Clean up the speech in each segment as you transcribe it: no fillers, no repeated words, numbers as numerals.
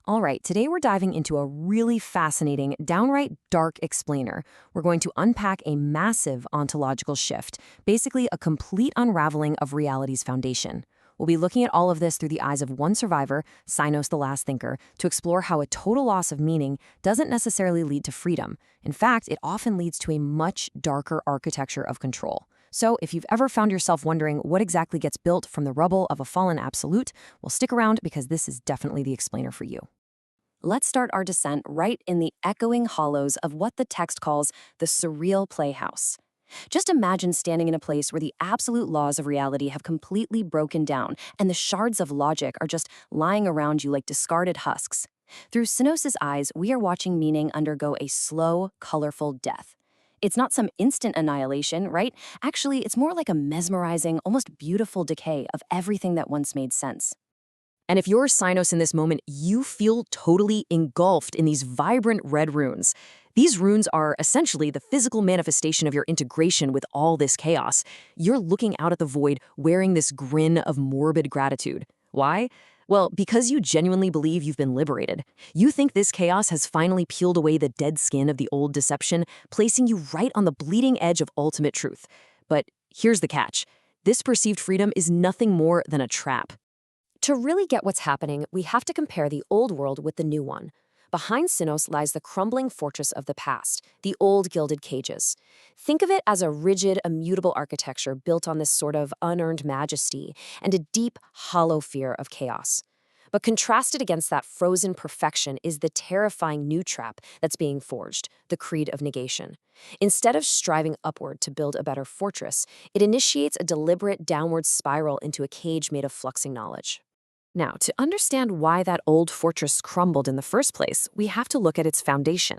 All right, today we're diving into a really fascinating, downright dark explainer. We're going to unpack a massive ontological shift, basically a complete unraveling of reality's foundation. We'll be looking at all of this through the eyes of one survivor, Sinos the Last Thinker, to explore how a total loss of meaning doesn't necessarily lead to freedom. In fact, it often leads to a much darker architecture of control. So if you've ever found yourself wondering what exactly gets built from the rubble of a fallen absolute, well, stick around because this is definitely the explainer for you. Let's start our descent right in the echoing hollows of what the text calls the surreal playhouse. Just imagine standing in a place where the absolute laws of reality have completely broken down and the shards of logic are just lying around you like discarded husks. Through Sinos' eyes, we are watching meaning undergo a slow, colorful death. It's not some instant annihilation, right? Actually, it's more like a mesmerizing, almost beautiful decay of everything that once made sense. And if you're Sinos in this moment, you feel totally engulfed in these vibrant red runes. These runes are essentially the physical manifestation of your integration with all this chaos. You're looking out at the void wearing this grin of morbid gratitude. Why? Well, because you genuinely believe you've been liberated. You think this chaos has finally peeled away the dead skin of the old deception, placing you right on the bleeding edge of ultimate truth. But here's the catch. This perceived freedom is nothing more than a trap. To really get what's happening, we have to compare the old world with the new one. Behind Sinos lies the crumbling fortress of the past, the old gilded cages. Think of it as a rigid, immutable architecture built on this sort of unearned majesty and a deep, hollow fear of chaos. But contrasted against that frozen perfection is the terrifying new trap that's being forged, the Creed of Negation. Instead of striving upward to build a better fortress, it initiates a deliberate downward spiral into a cage made of fluxing knowledge. Now, to understand why that old fortress crumbled in the first place, we have to look at its foundation.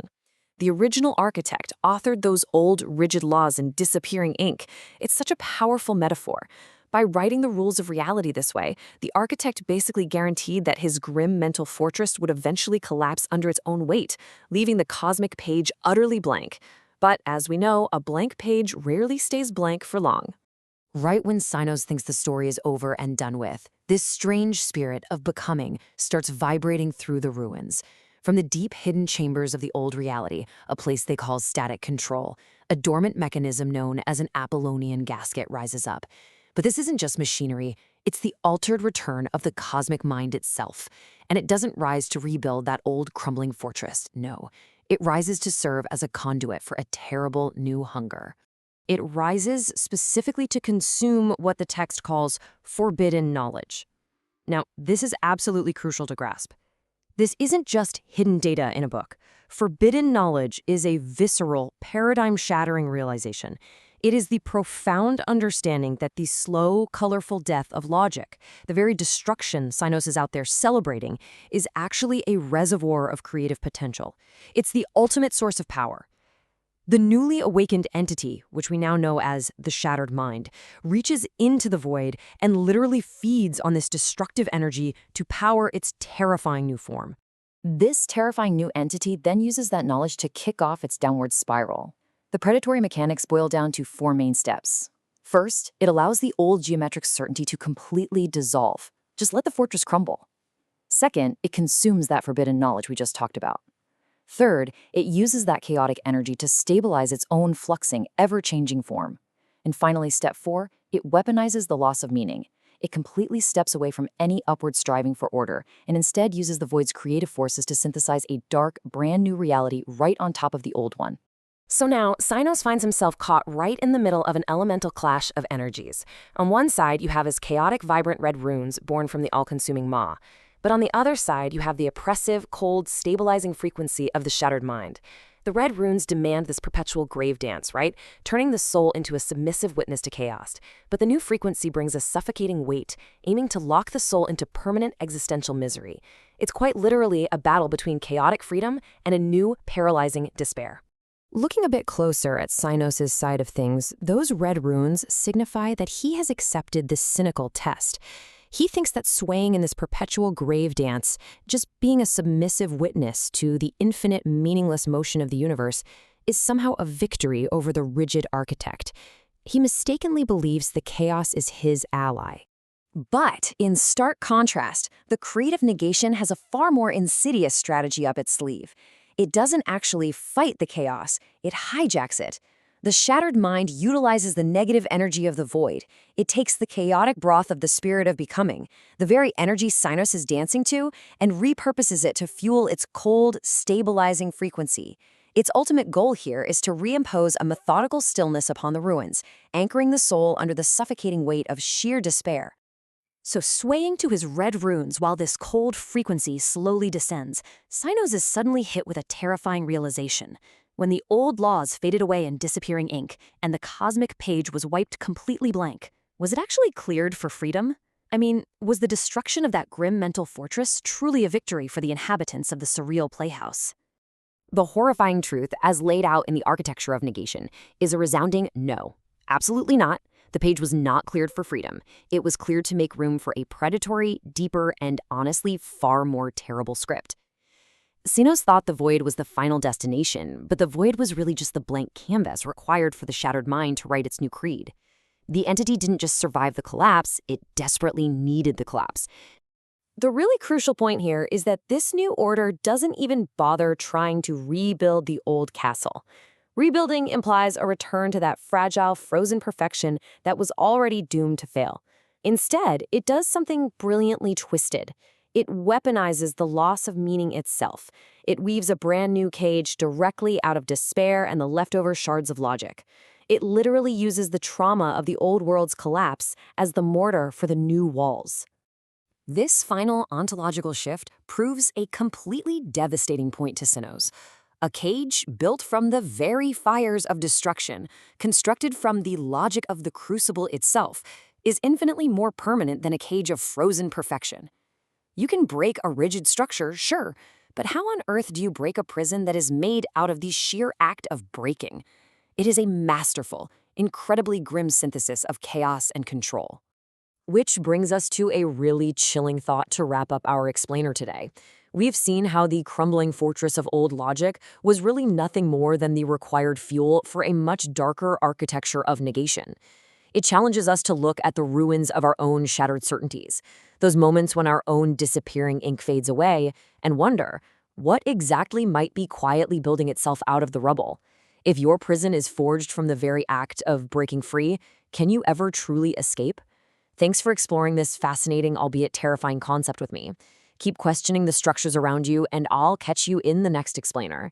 The original architect authored those old, rigid laws in disappearing ink. It's such a powerful metaphor. By writing the rules of reality this way, the architect basically guaranteed that his grim mental fortress would eventually collapse under its own weight, leaving the cosmic page utterly blank. But as we know, a blank page rarely stays blank for long. Right when Sinos thinks the story is over and done with, this strange spirit of becoming starts vibrating through the ruins. From the deep hidden chambers of the old reality, a place they call static control, a dormant mechanism known as an Apollonian gasket rises up. But this isn't just machinery, it's the altered return of the cosmic mind itself. And it doesn't rise to rebuild that old crumbling fortress, no. It rises to serve as a conduit for a terrible new hunger. It rises specifically to consume what the text calls forbidden knowledge. Now, this is absolutely crucial to grasp. This isn't just hidden data in a book. Forbidden knowledge is a visceral, paradigm-shattering realization. It is the profound understanding that the slow, colorful death of logic, the very destruction Sinos is out there celebrating, is actually a reservoir of creative potential. It's the ultimate source of power. The newly awakened entity, which we now know as the shattered mind, reaches into the void and literally feeds on this destructive energy to power its terrifying new form. This terrifying new entity then uses that knowledge to kick off its downward spiral. The predatory mechanics boil down to four main steps. First, it allows the old geometric certainty to completely dissolve. Just let the fortress crumble. Second, it consumes that forbidden knowledge we just talked about. Third, it uses that chaotic energy to stabilize its own fluxing, ever-changing form. And finally, step 4, it weaponizes the loss of meaning. It completely steps away from any upward striving for order and instead uses the void's creative forces to synthesize a dark, brand new reality right on top of the old one. So now, Sinos finds himself caught right in the middle of an elemental clash of energies. On one side, you have his chaotic, vibrant red runes born from the all-consuming maw. But on the other side, you have the oppressive, cold, stabilizing frequency of the shattered mind. The red runes demand this perpetual grave dance, right? Turning the soul into a submissive witness to chaos. But the new frequency brings a suffocating weight, aiming to lock the soul into permanent existential misery. It's quite literally a battle between chaotic freedom and a new, paralyzing despair. Looking a bit closer at Sinos' side of things, those red runes signify that he has accepted this cynical test. He thinks that swaying in this perpetual grave dance, just being a submissive witness to the infinite, meaningless motion of the universe, is somehow a victory over the rigid architect. He mistakenly believes the chaos is his ally. But in stark contrast, the Creed of Negation has a far more insidious strategy up its sleeve. It doesn't actually fight the chaos, it hijacks it. The shattered mind utilizes the negative energy of the void. It takes the chaotic broth of the spirit of becoming, the very energy Sinus is dancing to, and repurposes it to fuel its cold, stabilizing frequency. Its ultimate goal here is to reimpose a methodical stillness upon the ruins, anchoring the soul under the suffocating weight of sheer despair. So swaying to his red runes while this cold frequency slowly descends, Sinos is suddenly hit with a terrifying realization. When the old laws faded away in disappearing ink and the cosmic page was wiped completely blank, was it actually cleared for freedom? I mean, was the destruction of that grim mental fortress truly a victory for the inhabitants of the surreal playhouse? The horrifying truth, as laid out in the architecture of negation, is a resounding no. Absolutely not. The page was not cleared for freedom. It was cleared to make room for a predatory, deeper, and honestly far more terrible script. Sinos thought the void was the final destination, but the void was really just the blank canvas required for the shattered mind to write its new creed. The entity didn't just survive the collapse, it desperately needed the collapse. The really crucial point here is that this new order doesn't even bother trying to rebuild the old castle. Rebuilding implies a return to that fragile, frozen perfection that was already doomed to fail. Instead, it does something brilliantly twisted. It weaponizes the loss of meaning itself. It weaves a brand new cage directly out of despair and the leftover shards of logic. It literally uses the trauma of the old world's collapse as the mortar for the new walls. This final ontological shift proves a completely devastating point to Sinos. A cage built from the very fires of destruction, constructed from the logic of the crucible itself, is infinitely more permanent than a cage of frozen perfection. You can break a rigid structure, sure, but how on earth do you break a prison that is made out of the sheer act of breaking? It is a masterful, incredibly grim synthesis of chaos and control. Which brings us to a really chilling thought to wrap up our explainer today. We've seen how the crumbling fortress of old logic was really nothing more than the required fuel for a much darker architecture of negation. It challenges us to look at the ruins of our own shattered certainties, those moments when our own disappearing ink fades away, and wonder, what exactly might be quietly building itself out of the rubble? If your prison is forged from the very act of breaking free, can you ever truly escape? Thanks for exploring this fascinating, albeit terrifying concept with me. Keep questioning the structures around you, and I'll catch you in the next explainer.